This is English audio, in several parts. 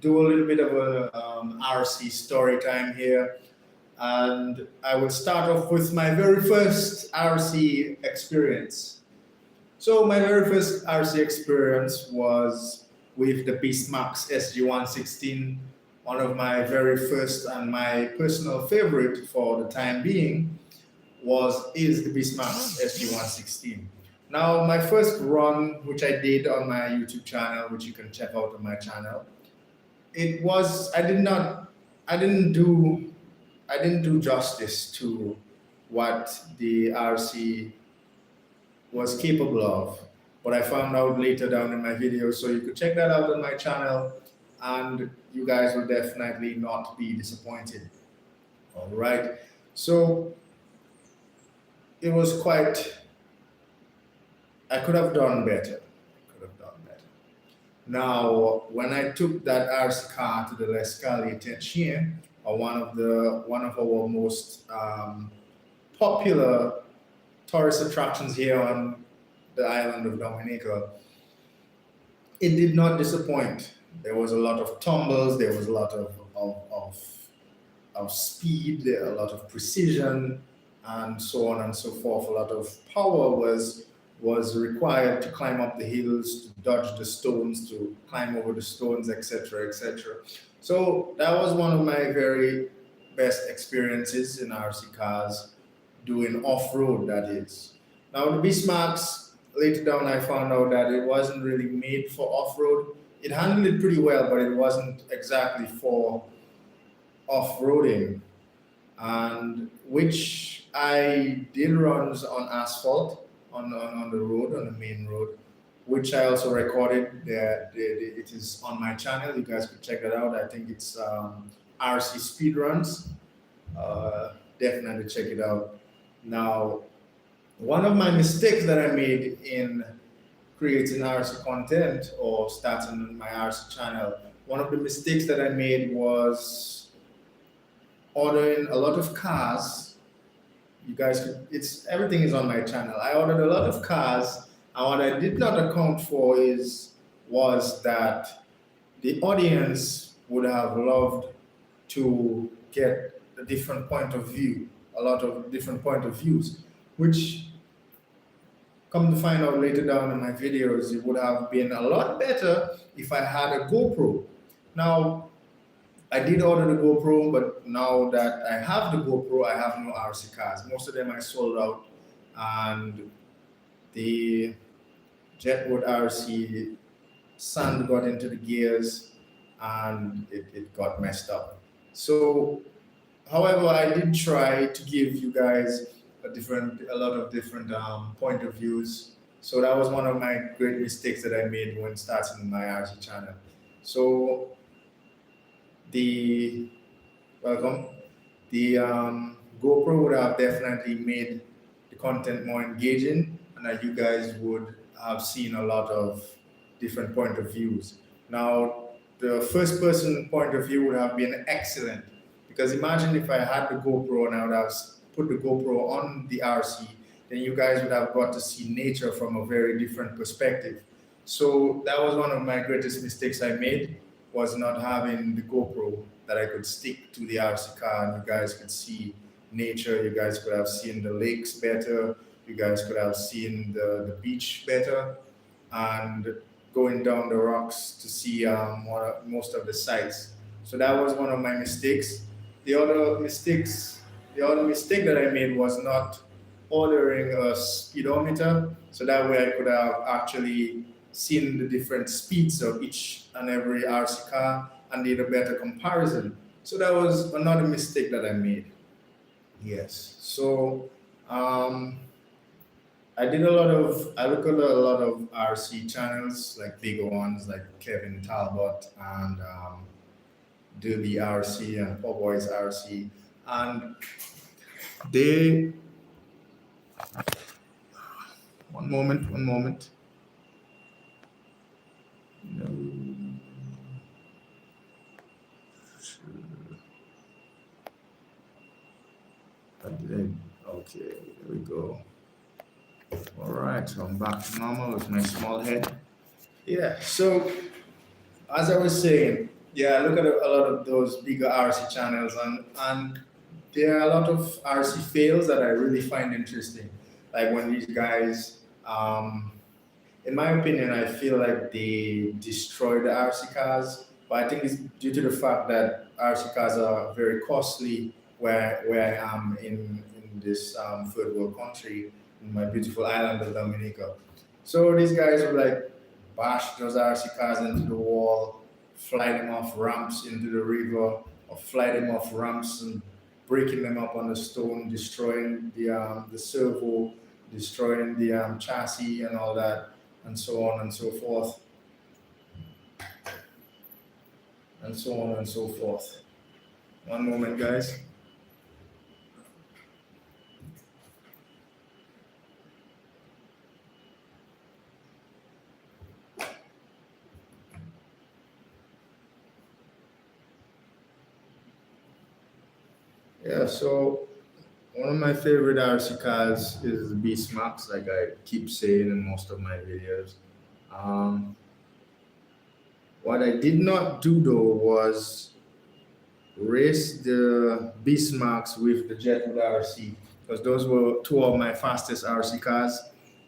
do a little bit of a RC story time here. And I will start off with my very first RC experience. So my very first RC experience was with the Beastmax SG116, one of my very first and my personal favorite for the time being is the Beastmax SG116. Now my first run, which I did on my YouTube channel, which you can check out on my channel, it was I didn't do I didn't do justice to what the RC was capable of. But I found out later down in my video, so you could check that out on my channel, and you guys will definitely not be disappointed. All right. So it was quite. I could have done better. I could have done better. Now, when I took that RC car to the L'Escalier Technician, or one of our most popular tourist attractions here on the island of Dominica, it did not disappoint. There was a lot of tumbles, there was a lot of speed, a lot of precision, and so on and so forth. A lot of power was required to climb up the hills, to dodge the stones, to climb over the stones, etc., etc. So that was one of my very best experiences in RC cars, doing off-road, that is. Now the Beastmax, later down I found out that it wasn't really made for off-road. It handled it pretty well, but it wasn't exactly for off-roading. And which I did runs on asphalt, on the road, on the main road, which I also recorded. It is on my channel. You guys could check that out. I think it's RC Speedruns. Definitely check it out. Now, one of my mistakes that I made in creating RC content or starting my RC channel, one of the mistakes that I made was ordering a lot of cars. You guys could, it's everything is on my channel. I ordered a lot of cars, and what I did not account for was that the audience would have loved to get a different point of view, a lot of different point of views, which come to find out later down in my videos, it would have been a lot better if I had a GoPro. Now, I did order the GoPro, but now that I have the GoPro, I have no RC cars. Most of them I sold out, and the Jetwood RC sand got into the gears, and it got messed up. So, however, I did try to give you guys a lot of different point of views. So that was one of my great mistakes that I made when starting my RC channel. So the welcome. The GoPro would have definitely made the content more engaging, and that you guys would have seen a lot of different point of views. Now, the first person point of view would have been excellent, because imagine if I had the GoPro and I would have put the GoPro on the RC, then you guys would have got to see nature from a very different perspective. So that was one of my greatest mistakes I made, was not having the GoPro that I could stick to the RC car and you guys could see nature, you guys could have seen the lakes better, you guys could have seen the beach better, and going down the rocks to see most of the sights. So that was one of my mistakes. The other mistakes, the other mistake that I made was not ordering a speedometer, so that way I could have actually seen the different speeds of each and every RC car and did a better comparison. So that was another mistake that I made. Yes. So I look at a lot of RC channels, like bigger ones like Kevin Talbot and Derby RC and Poor Boys RC, and they. One moment. No. Okay, here we go. All right, so I'm back to normal with my small head. Yeah, so as I was saying, Yeah, I look at a lot of those bigger RC channels, and there are a lot of RC fails that I really find interesting. Like when these guys, in my opinion, I feel like they destroy the RC cars, but I think it's due to the fact that RC cars are very costly where I am in this third world country, in my beautiful island of Dominica. So these guys would like bash those RC cars into the wall, fly them off ramps into the river, or fly them off ramps and breaking them up on the stone, destroying the servo, destroying the chassis and all that, and so on and so forth, and so on and so forth. One moment, guys. Yeah, so one of my favorite RC cars is the Beast Max, like I keep saying in most of my videos. Um, what I did not do though was race the Beast Max with the Jetwood RC, because those were two of my fastest RC cars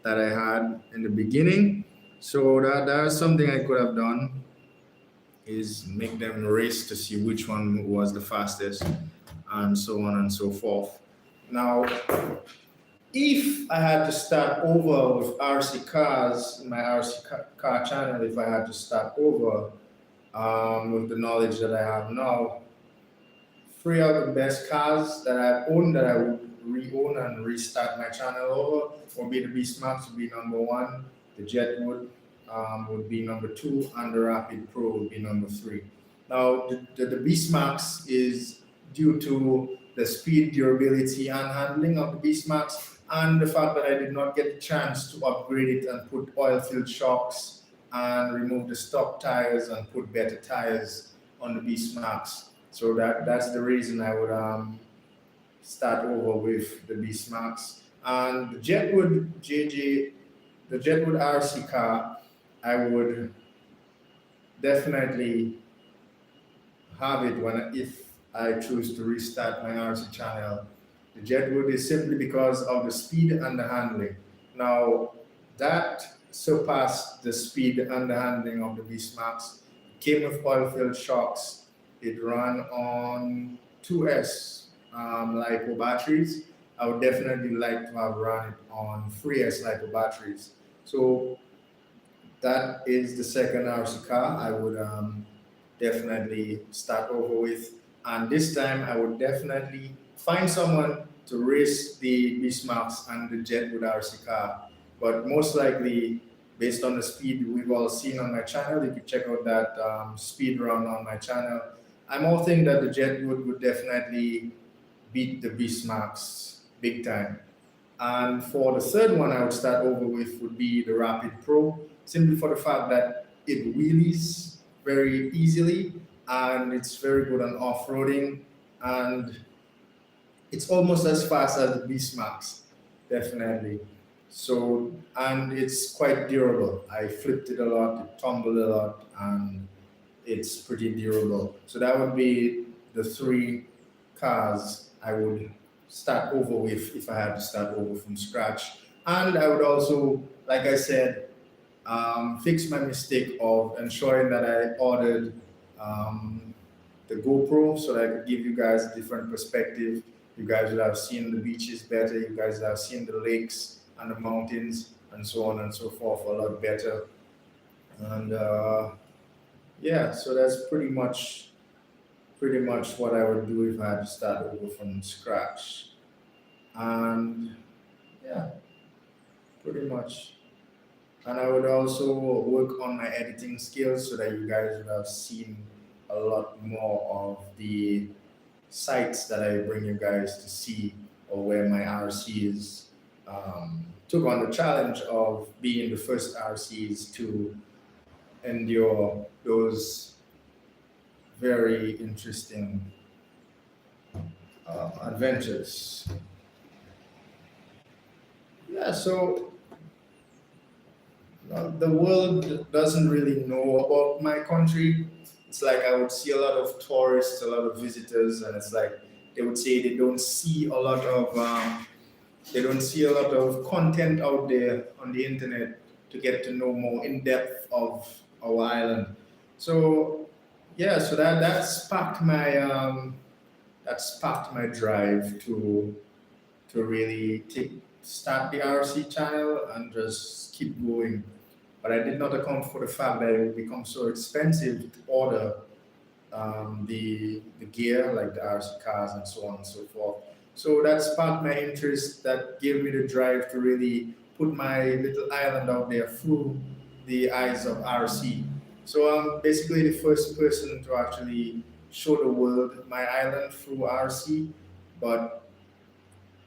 that I had in the beginning. So that's something I could have done, is make them race to see which one was the fastest, and so on and so forth. Now, if I had to start over with RC cars, my RC car channel, if I had to start over with the knowledge that I have now, three of the best cars that I own that I would re-own and restart my channel over would be the Beast Max would be number one, the Jetwood would be number two, and the Rapid Pro would be number three. Now, the Beast Max is due to the speed, durability, and handling of the Beast Max, and the fact that I did not get the chance to upgrade it and put oil-filled shocks and remove the stock tires and put better tires on the Beast Max. So that's the reason I would start over with the Beast Max. And the Jetwood JJ, the Jetwood RC car, I would definitely have it when if I choose to restart my RC channel. The Jetwood is simply because of the speed and the handling. Now that surpassed the speed and the handling of the Beast Max. It came with oil-filled shocks. It ran on 2S LiPo batteries. I would definitely like to have run it on 3S LiPo batteries. So that is the second RC car I would definitely start over with. And this time I would definitely find someone to race the Beast Max and the Jetwood RC car. But most likely, based on the speed we've all seen on my channel, you can check out that speed run on my channel. I'm all thinking that the Jetwood would definitely beat the Beast Max big time. And for the third one I would start over with would be the Rapid Pro, simply for the fact that it wheelies very easily and it's very good on off-roading, and it's almost as fast as the Beast Max, definitely. So, and it's quite durable. I flipped it a lot, it tumbled a lot, and it's pretty durable. So that would be the three cars I would start over with if I had to start over from scratch. And I would also, like I said, fix my mistake of ensuring that I ordered um, the GoPro so that I could give you guys a different perspective. You guys would have seen the beaches better. You guys would have seen the lakes and the mountains and so on and so forth a lot better. And yeah, so that's pretty much what I would do if I had to start over from scratch. And yeah, pretty much. And I would also work on my editing skills so that you guys would have seen a lot more of the sites that I bring you guys to see, or where my RCs took on the challenge of being the first RCs to endure those very interesting adventures. Yeah, so the world doesn't really know about my country. it's like I would see a lot of tourists, a lot of visitors, and it's like they would say they don't see a lot of content out there on the internet to get to know more in depth of our island. So yeah, so that sparked my drive to really start the RC channel and just keep going. But I did not account for the fact that it would become so expensive to order the gear like the RC cars and so on and so forth. So that sparked my interest. That gave me the drive to really put my little island out there through the eyes of RC. So I'm basically the first person to actually show the world my island through RC. But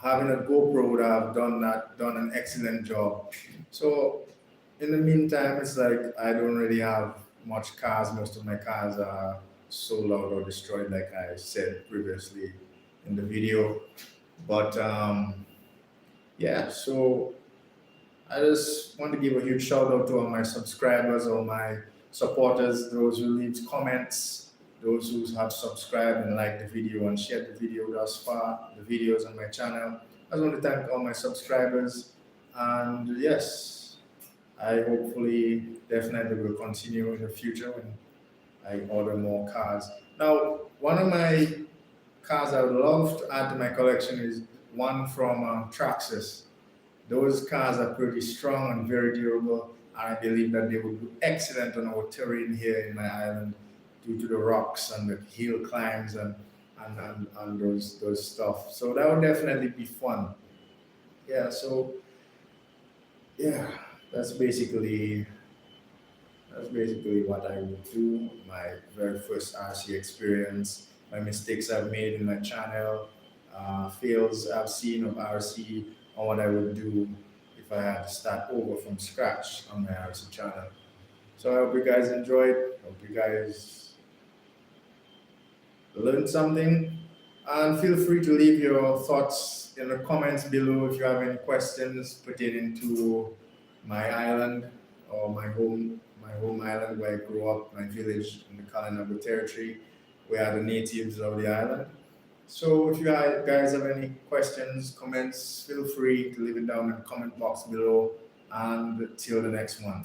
having a GoPro would have done an excellent job. So in the meantime, it's like I don't really have much cars. Most of my cars are sold out or destroyed, like I said previously in the video. But yeah, so I just want to give a huge shout out to all my subscribers, all my supporters, those who leave comments, those who have subscribed and liked the video and shared the video thus far, the videos on my channel. I just want to thank all my subscribers. And yes, I hopefully definitely will continue in the future when I order more cars. Now, one of my cars I would love to add to my collection is one from Traxxas. Those cars are pretty strong and very durable. I believe that they would do excellent on our terrain here in my island due to the rocks and the hill climbs and those stuff. So that would definitely be fun. Yeah, so yeah, that's basically what I would do. My very first RC experience, my mistakes I've made in my channel, fails I've seen of RC, and what I would do if I had to start over from scratch on my RC channel. So I hope you guys enjoyed. Hope you guys learned something. And feel free to leave your thoughts in the comments below if you have any questions pertaining to my island or my home island where I grew up, my village in the Kalinabu territory. We are the natives of the island. So if you guys have any questions, comments, feel free to leave it down in the comment box below. And till the next one.